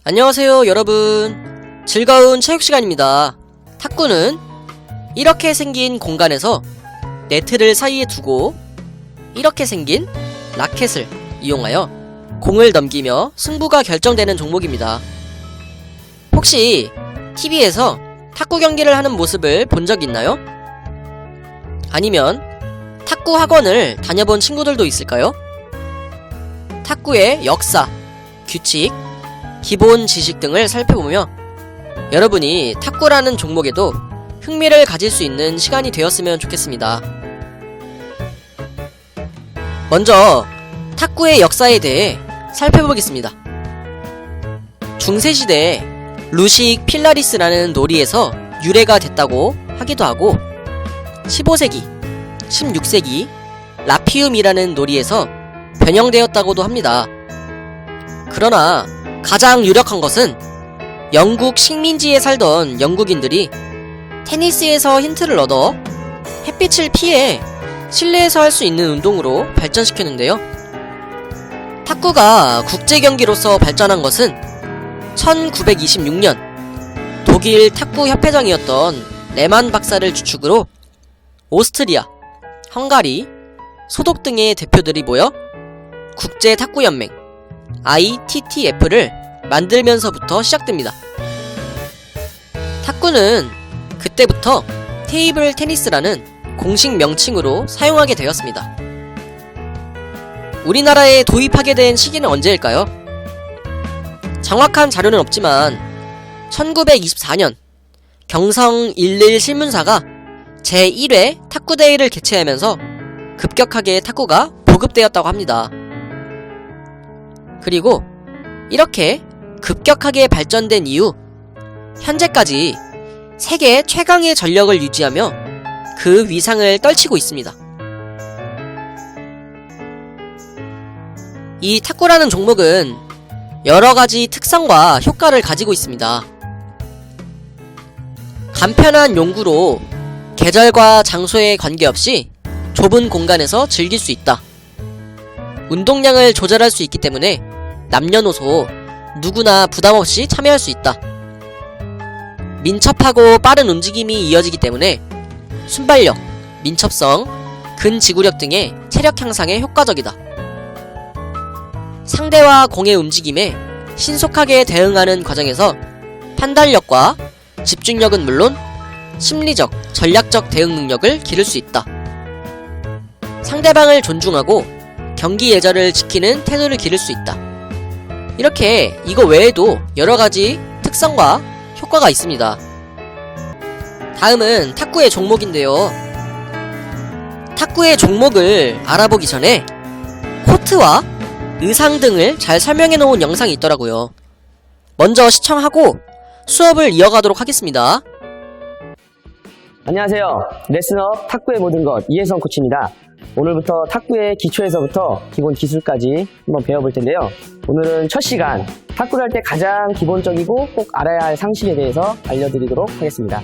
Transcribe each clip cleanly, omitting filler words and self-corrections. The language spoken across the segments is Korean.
안녕하세요 여러분, 즐거운 체육시간입니다. 탁구는 이렇게 생긴 공간에서 네트를 사이에 두고 이렇게 생긴 라켓을 이용하여 공을 넘기며 승부가 결정되는 종목입니다. 혹시 TV에서 탁구 경기를 하는 모습을 본 적 있나요? 아니면 탁구 학원을 다녀본 친구들도 있을까요? 탁구의 역사, 규칙, 기본 지식 등을 살펴보며 여러분이 탁구라는 종목에도 흥미를 가질 수 있는 시간이 되었으면 좋겠습니다. 먼저 탁구의 역사에 대해 살펴보겠습니다. 중세시대에 루식 필라리스라는 놀이에서 유래가 됐다고 하기도 하고 15세기, 16세기 라피움이라는 놀이에서 변형되었다고도 합니다. 그러나 가장 유력한 것은 영국 식민지에 살던 영국인들이 테니스에서 힌트를 얻어 햇빛을 피해 실내에서 할 수 있는 운동으로 발전시켰는데요. 탁구가 국제경기로서 발전한 것은 1926년 독일 탁구 협회장이었던 레만 박사를 주축으로 오스트리아, 헝가리, 소독 등의 대표들이 모여 국제 탁구연맹 ITTF를 만들면서부터 시작됩니다. 탁구는 그때부터 테이블 테니스라는 공식 명칭으로 사용하게 되었습니다. 우리나라에 도입하게 된 시기는 언제일까요? 정확한 자료는 없지만 1924년 경성 11 신문사가 제1회 탁구대회를 개최하면서 급격하게 탁구가 보급되었다고 합니다. 그리고 이렇게 급격하게 발전된 이후 현재까지 세계 최강의 전력을 유지하며 그 위상을 떨치고 있습니다. 이 탁구라는 종목은 여러가지 특성과 효과를 가지고 있습니다. 간편한 용구로 계절과 장소에 관계없이 좁은 공간에서 즐길 수 있다. 운동량을 조절할 수 있기 때문에 남녀노소 누구나 부담없이 참여할 수 있다. 민첩하고 빠른 움직임이 이어지기 때문에 순발력, 민첩성, 근지구력 등의 체력 향상에 효과적이다. 상대와 공의 움직임에 신속하게 대응하는 과정에서 판단력과 집중력은 물론 심리적, 전략적 대응 능력을 기를 수 있다. 상대방을 존중하고 경기 예절을 지키는 태도를 기를 수 있다. 이렇게 이거 외에도 여러가지 특성과 효과가 있습니다. 다음은 탁구의 종목인데요. 탁구의 종목을 알아보기 전에 코트와 의상 등을 잘 설명해 놓은 영상이 있더라고요. 먼저 시청하고 수업을 이어가도록 하겠습니다. 안녕하세요. 레슨업 탁구의 모든 것 이혜성 코치입니다. 오늘부터 탁구의 기초에서부터 기본 기술까지 한번 배워볼 텐데요. 오늘은 첫 시간 탁구를 할 때 가장 기본적이고 꼭 알아야 할 상식에 대해서 알려드리도록 하겠습니다.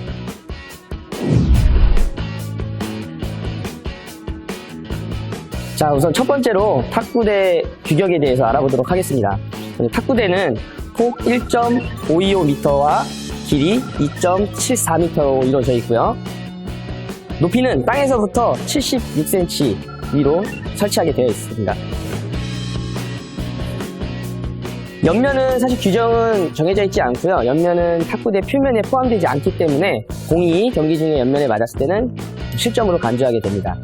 자, 우선 첫 번째로 탁구대 규격에 대해서 알아보도록 하겠습니다. 탁구대는 폭 1.525m와 길이 2.74m로 이루어져 있고요. 높이는 땅에서부터 76cm 위로 설치하게 되어 있습니다. 옆면은 사실 규정은 정해져 있지 않고요. 옆면은 탁구대 표면에 포함되지 않기 때문에 공이 경기 중에 옆면에 맞았을 때는 실점으로 간주하게 됩니다.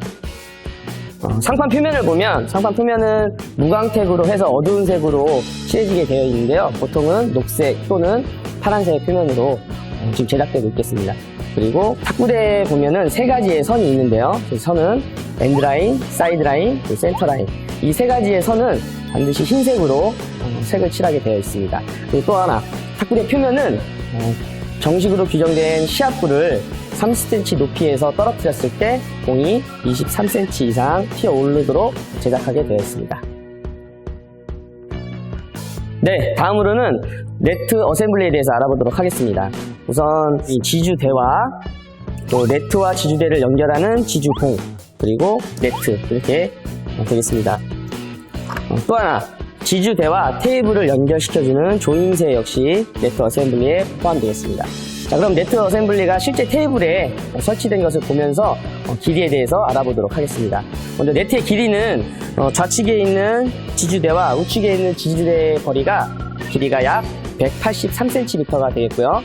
상판 표면을 보면 상판 표면은 무광택으로 해서 어두운 색으로 칠해지게 되어 있는데요. 보통은 녹색 또는 파란색 표면으로 지금 제작되고 있겠습니다. 그리고 탁구대에 보면은 세 가지의 선이 있는데요. 그 선은 엔드라인, 사이드라인, 센터라인. 이 세 가지의 선은 반드시 흰색으로 색을 칠하게 되어 있습니다. 그리고 또 하나, 탁구대 표면은 정식으로 규정된 시합부를 30cm 높이에서 떨어뜨렸을 때 공이 23cm 이상 튀어 오르도록 제작하게 되어 있습니다. 네, 다음으로는 네트 어셈블리에 대해서 알아보도록 하겠습니다. 우선 이 지주대와 또 네트와 지주대를 연결하는 지주봉, 그리고 네트 이렇게 되겠습니다. 또 하나, 지주대와 테이블을 연결시켜주는 조임새 역시 네트 어셈블리에 포함되겠습니다. 자, 그럼 네트 어셈블리가 실제 테이블에 설치된 것을 보면서 길이에 대해서 알아보도록 하겠습니다. 먼저 네트의 길이는 좌측에 있는 지주대와 우측에 있는 지주대의 거리가 길이가 약 183cm가 되겠고요.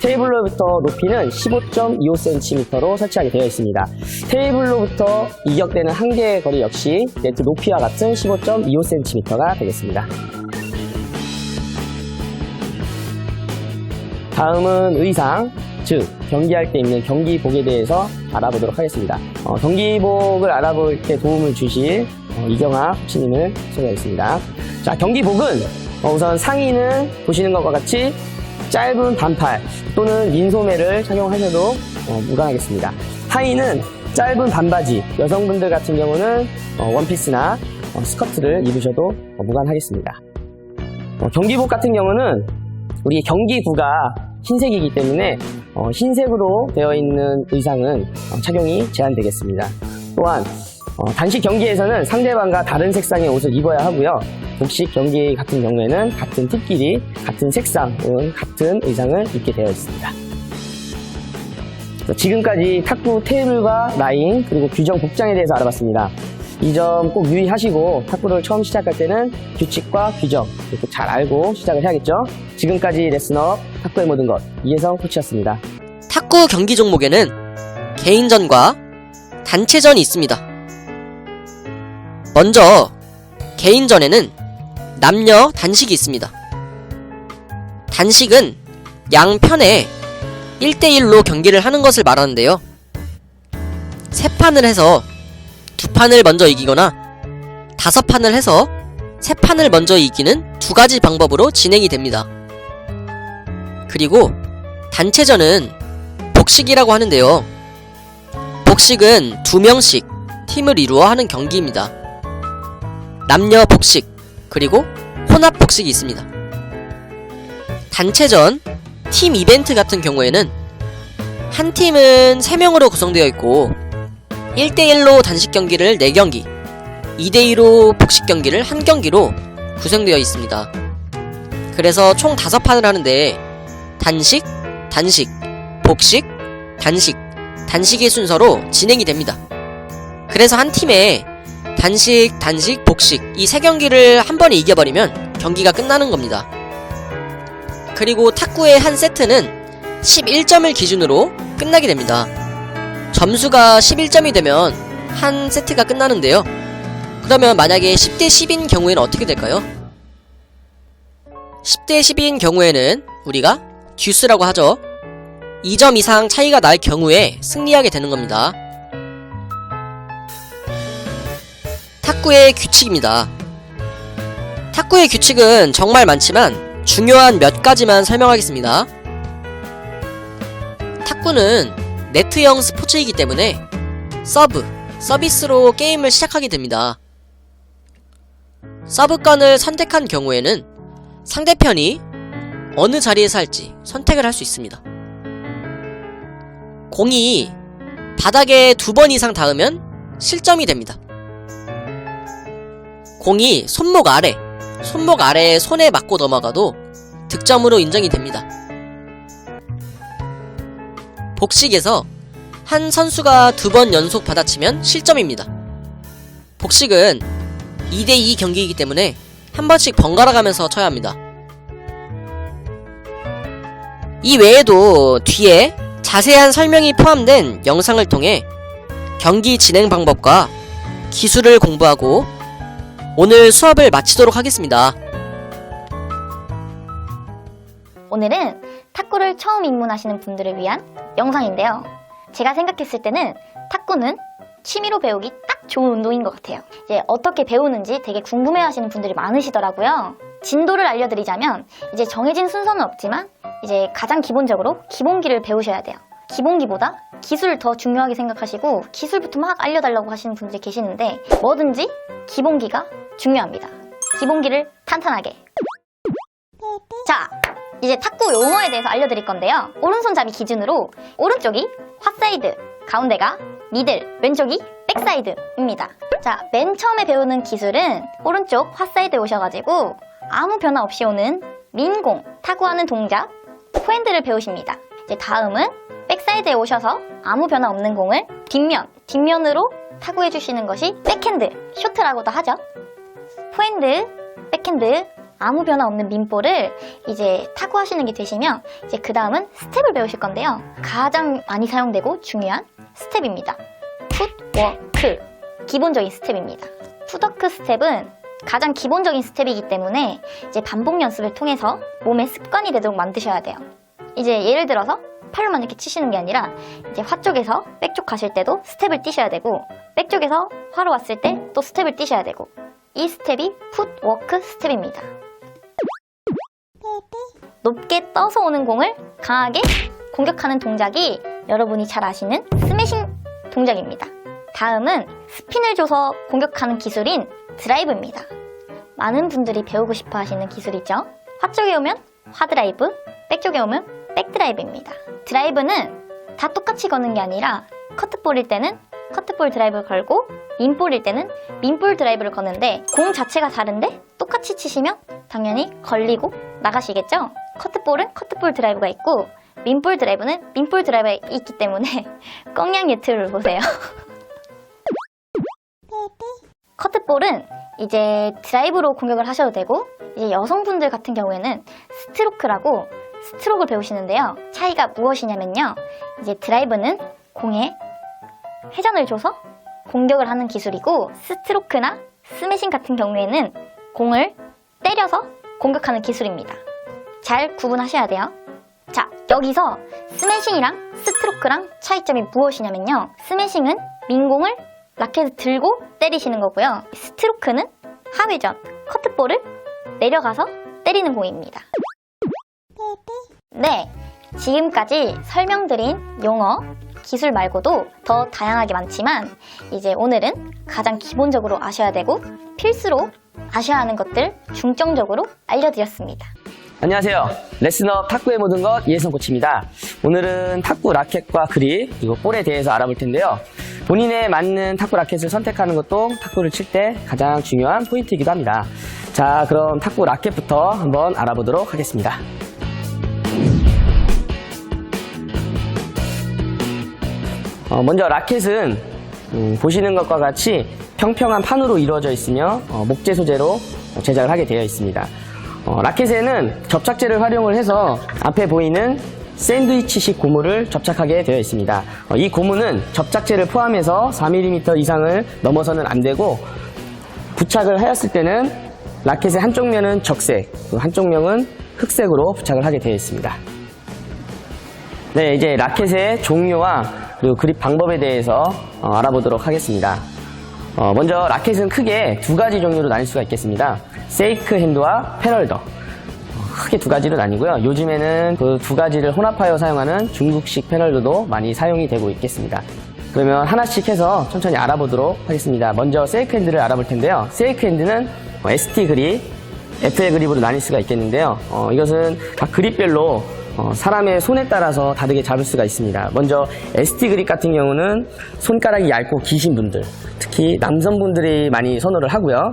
테이블로부터 높이는 15.25cm로 설치하게 되어 있습니다. 테이블로부터 이격되는 한 개의 거리 역시 네트 높이와 같은 15.25cm가 되겠습니다. 다음은 의상, 즉 경기할 때 입는 경기복에 대해서 알아보도록 하겠습니다. 경기복을 알아볼 때 도움을 주실 이경아 코치님을 소개하겠습니다. 자, 경기복은 우선 상의는 보시는 것과 같이 짧은 반팔 또는 민소매를 착용하셔도 무관하겠습니다. 하의는 짧은 반바지, 여성분들 같은 경우는 원피스나 스커트를 입으셔도 무관하겠습니다. 경기복 같은 경우는 우리 경기구가 흰색이기 때문에 흰색으로 되어 있는 의상은 착용이 제한되겠습니다. 또한 단식 경기에서는 상대방과 다른 색상의 옷을 입어야 하고요. 복식 경기 같은 경우에는 같은 팁끼리 같은 색상 또는 같은 의상을 입게 되어 있습니다. 지금까지 탁구 테이블과 라인 그리고 규정 복장에 대해서 알아봤습니다. 이 점 꼭 유의하시고 탁구를 처음 시작할 때는 규칙과 규정 꼭 잘 알고 시작을 해야겠죠. 지금까지 레슨업 탁구의 모든 것 이혜성 코치였습니다. 탁구 경기 종목에는 개인전과 단체전이 있습니다. 먼저 개인전에는 남녀 단식이 있습니다. 단식은 양편에 1대1로 경기를 하는 것을 말하는데요. 3판을 해서 2판을 먼저 이기거나 5판을 해서 3판을 먼저 이기는 2가지 방법으로 진행이 됩니다. 그리고 단체전은 복식이라고 하는데요. 복식은 2명씩 팀을 이루어 하는 경기입니다. 남녀 복식 그리고 혼합 복식이 있습니다. 단체전, 팀 이벤트 같은 경우에는 한 팀은 3명으로 구성되어 있고 1대1로 단식 경기를 4경기, 2대2로 복식 경기를 1경기로 구성되어 있습니다. 그래서 총 5판을 하는데 단식, 단식, 복식, 단식, 단식의 순서로 진행이 됩니다. 그래서 한 팀에 단식, 단식, 복식 이 3경기를 한 번에 이겨버리면 경기가 끝나는 겁니다. 그리고 탁구의 한 세트는 11점을 기준으로 끝나게 됩니다. 점수가 11점이 되면 한 세트가 끝나는데요. 그러면 만약에 10대 10인 경우에는 어떻게 될까요? 10대 10인 경우에는 우리가 듀스라고 하죠. 2점 이상 차이가 날 경우에 승리하게 되는 겁니다. 탁구의 규칙입니다. 탁구의 규칙은 정말 많지만 중요한 몇 가지만 설명하겠습니다. 탁구는 네트형 스포츠이기 때문에 서비스로 게임을 시작하게 됩니다. 서브권을 선택한 경우에는 상대편이 어느 자리에서 할지 선택을 할 수 있습니다. 공이 바닥에 2번 이상 닿으면 실점이 됩니다. 공이 손목 아래에 손에 맞고 넘어가도 득점으로 인정이 됩니다. 복식에서 한 선수가 2번 연속 받아치면 실점입니다. 복식은 2대2 경기이기 때문에 한 번씩 번갈아 가면서 쳐야 합니다. 이 외에도 뒤에 자세한 설명이 포함된 영상을 통해 경기 진행 방법과 기술을 공부하고 오늘 수업을 마치도록 하겠습니다. 오늘은 탁구를 처음 입문하시는 분들을 위한 영상인데요. 제가 생각했을 때는 탁구는 취미로 배우기 딱 좋은 운동인 것 같아요. 이제 어떻게 배우는지 되게 궁금해하시는 분들이 많으시더라고요. 진도를 알려드리자면 이제 정해진 순서는 없지만 이제 가장 기본적으로 기본기를 배우셔야 돼요. 기본기보다 기술을 더 중요하게 생각하시고 기술부터 막 알려달라고 하시는 분들이 계시는데 뭐든지 기본기가 중요합니다. 기본기를 탄탄하게. 자, 이제 탁구 용어에 대해서 알려드릴 건데요. 오른손잡이 기준으로 오른쪽이 핫사이드, 가운데가 미들, 왼쪽이 백사이드입니다. 자, 맨 처음에 배우는 기술은 오른쪽 핫사이드에 오셔가지고 아무 변화 없이 오는 민공, 타구하는 동작, 포핸드를 배우십니다. 이제 다음은 백사이드에 오셔서 아무 변화 없는 공을 뒷면으로 타구해 주시는 것이 백핸드, 쇼트라고도 하죠. 포핸드, 백핸드, 아무 변화 없는 민볼을 이제 타구하시는 게 되시면 이제 그 다음은 스텝을 배우실 건데요. 가장 많이 사용되고 중요한 스텝입니다. 풋워크, 기본적인 스텝입니다. 풋워크 스텝은 가장 기본적인 스텝이기 때문에 이제 반복 연습을 통해서 몸에 습관이 되도록 만드셔야 돼요. 이제 예를 들어서 팔로만 이렇게 치시는 게 아니라 이제 화 쪽에서 백 쪽 가실 때도 스텝을 뛰셔야 되고 백 쪽에서 화로 왔을 때 또 스텝을 뛰셔야 되고 이 스텝이 풋워크 스텝입니다. 높게 떠서 오는 공을 강하게 공격하는 동작이 여러분이 잘 아시는 스매싱 동작입니다. 다음은 스핀을 줘서 공격하는 기술인 드라이브입니다. 많은 분들이 배우고 싶어 하시는 기술이죠. 화 쪽에 오면 화 드라이브, 백 쪽에 오면 백 드라이브입니다. 드라이브는 다 똑같이 거는 게 아니라 커트볼일 때는 커트볼 드라이브를 걸고 민볼일 때는 민볼 드라이브를 거는데 공 자체가 다른데 똑같이 치시면 당연히 걸리고 나가시겠죠? 커트볼은 커트볼 드라이브가 있고 민볼 드라이브는 민볼 드라이브가 있기 때문에 꽁냥 유튜브를 보세요. 커트볼은 이제 드라이브로 공격을 하셔도 되고 이제 여성분들 같은 경우에는 스트로크라고 스트로크를 배우시는데요. 차이가 무엇이냐면요. 이제 드라이브는 공에 회전을 줘서 공격을 하는 기술이고 스트로크나 스매싱 같은 경우에는 공을 때려서 공격하는 기술입니다. 잘 구분하셔야 돼요. 자, 여기서 스매싱이랑 스트로크랑 차이점이 무엇이냐면요. 스매싱은 민공을 라켓을 들고 때리시는 거고요. 스트로크는 하회전, 커트볼을 내려가서 때리는 공입니다. 네, 지금까지 설명드린 용어, 기술 말고도 더 다양하게 많지만 이제 오늘은 가장 기본적으로 아셔야 되고 필수로 아셔야 하는 것들 중점적으로 알려드렸습니다. 안녕하세요. 레슨업 탁구의 모든 것 이혜성 코치입니다. 오늘은 탁구 라켓과 그립 그리고 볼에 대해서 알아볼 텐데요. 본인에 맞는 탁구 라켓을 선택하는 것도 탁구를 칠 때 가장 중요한 포인트이기도 합니다. 자, 그럼 탁구 라켓부터 한번 알아보도록 하겠습니다. 먼저 라켓은 보시는 것과 같이 평평한 판으로 이루어져 있으며 목재 소재로 제작을 하게 되어 있습니다. 라켓에는 접착제를 활용을 해서 앞에 보이는 샌드위치식 고무를 접착하게 되어 있습니다. 이 고무는 접착제를 포함해서 4mm 이상을 넘어서는 안 되고 부착을 하였을 때는 라켓의 한쪽 면은 적색, 한쪽 면은 흑색으로 부착을 하게 되어 있습니다. 네, 이제 라켓의 종류와 그리고 그립 방법에 대해서 알아보도록 하겠습니다. 먼저 라켓은 크게 두 가지 종류로 나뉠 수가 있겠습니다. 세이크 핸드와 패럴더. 크게 두 가지로 나뉘고요. 요즘에는 그 두 가지를 혼합하여 사용하는 중국식 패럴더도 많이 사용이 되고 있겠습니다. 그러면 하나씩 해서 천천히 알아보도록 하겠습니다. 먼저 세이크 핸드를 알아볼 텐데요. 세이크 핸드는 ST 그립, FA 그립으로 나뉠 수가 있겠는데요. 이것은 각 그립별로 사람의 손에 따라서 다르게 잡을 수가 있습니다. 먼저 ST 그립 같은 경우는 손가락이 얇고 기신 분들, 특히 남성분들이 많이 선호를 하고요.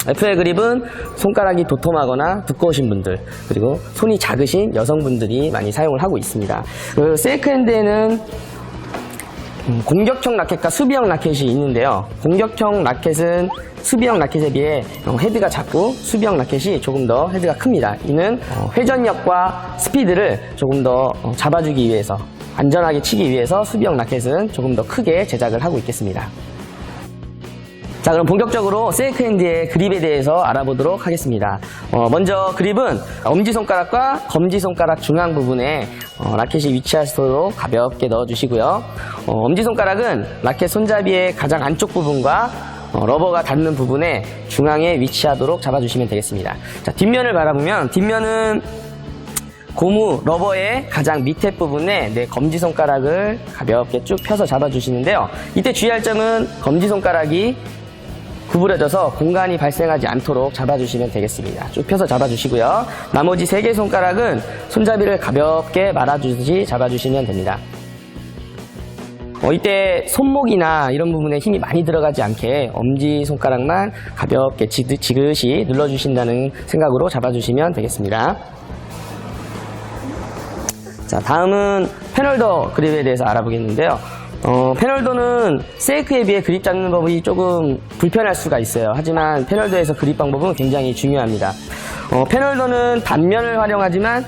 FA 그립은 손가락이 도톰하거나 두꺼우신 분들, 그리고 손이 작으신 여성분들이 많이 사용을 하고 있습니다. 그 세이크 핸드에는 공격형 라켓과 수비형 라켓이 있는데요. 공격형 라켓은 수비형 라켓에 비해 헤드가 작고 수비형 라켓이 조금 더 헤드가 큽니다. 이는 회전력과 스피드를 조금 더 잡아주기 위해서, 안전하게 치기 위해서 수비형 라켓은 조금 더 크게 제작을 하고 있겠습니다. 자, 그럼 본격적으로 세이크 핸드의 그립에 대해서 알아보도록 하겠습니다. 먼저 그립은 엄지손가락과 검지손가락 중앙 부분에 라켓이 위치할 수 있도록 가볍게 넣어주시고요. 엄지손가락은 라켓 손잡이의 가장 안쪽 부분과 러버가 닿는 부분에 중앙에 위치하도록 잡아주시면 되겠습니다. 자, 뒷면을 바라보면 뒷면은 고무 러버의 가장 밑에 부분에 내 검지손가락을 가볍게 쭉 펴서 잡아주시는데요. 이때 주의할 점은 검지손가락이 구부러져서 공간이 발생하지 않도록 잡아주시면 되겠습니다. 쭉 펴서 잡아주시고요. 나머지 3개 손가락은 손잡이를 가볍게 말아주듯이 잡아주시면 됩니다. 이때 손목이나 이런 부분에 힘이 많이 들어가지 않게 엄지손가락만 가볍게 지그시 눌러주신다는 생각으로 잡아주시면 되겠습니다. 자, 다음은 패널더 그립에 대해서 알아보겠는데요. 패널더는 세이크에 비해 그립 잡는 법이 조금 불편할 수가 있어요. 하지만 패널더에서 그립 방법은 굉장히 중요합니다. 패널더는 단면을 활용하지만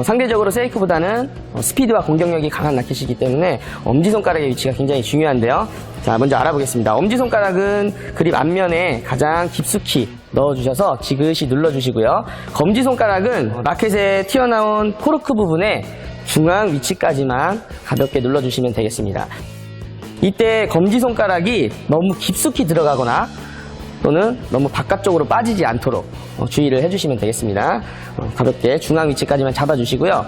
상대적으로 세이크보다는 스피드와 공격력이 강한 라켓이기 때문에 엄지손가락의 위치가 굉장히 중요한데요. 자, 먼저 알아보겠습니다. 엄지손가락은 그립 앞면에 가장 깊숙이 넣어주셔서 지그시 눌러주시고요. 검지손가락은 라켓에 튀어나온 코르크 부분에 중앙 위치까지만 가볍게 눌러주시면 되겠습니다. 이때 검지손가락이 너무 깊숙이 들어가거나 또는 너무 바깥쪽으로 빠지지 않도록 주의를 해주시면 되겠습니다. 가볍게 중앙 위치까지만 잡아주시고요.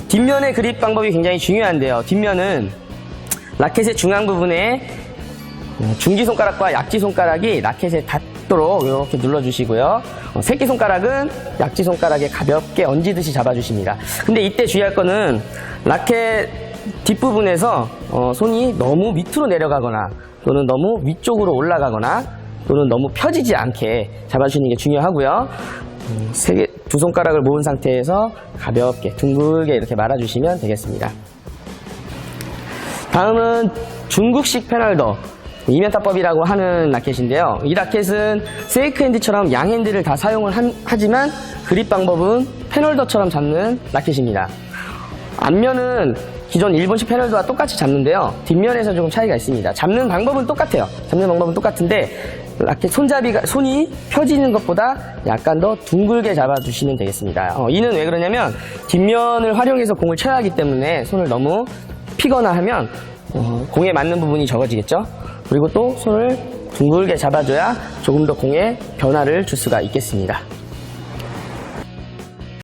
뒷면의 그립 방법이 굉장히 중요한데요. 뒷면은 라켓의 중앙 부분에 중지손가락과 약지손가락이 라켓에 닿도록 이렇게 눌러주시고요. 새끼손가락은 약지손가락에 가볍게 얹이듯이 잡아주십니다. 근데 이때 주의할 거는 라켓 뒷부분에서 손이 너무 밑으로 내려가거나 또는 너무 위쪽으로 올라가거나 또는 너무 펴지지 않게 잡아주시는 게 중요하고요. 두 손가락을 모은 상태에서 가볍게 둥글게 이렇게 말아주시면 되겠습니다. 다음은 중국식 패널더 이면타법이라고 하는 라켓인데요. 이 라켓은 세이크 핸드처럼 양핸드를 다 사용을 하지만 그립 방법은 패널더처럼 잡는 라켓입니다. 앞면은 기존 일본식 패널더와 똑같이 잡는데요. 뒷면에서 조금 차이가 있습니다. 잡는 방법은 똑같아요. 잡는 방법은 똑같은데 라켓 손이 펴지는 것보다 약간 더 둥글게 잡아주시면 되겠습니다. 이는 왜 그러냐면 뒷면을 활용해서 공을 쳐야 하기 때문에 손을 너무 피거나 하면 공에 맞는 부분이 적어지겠죠. 그리고 또 손을 둥글게 잡아줘야 조금 더 공에 변화를 줄 수가 있겠습니다.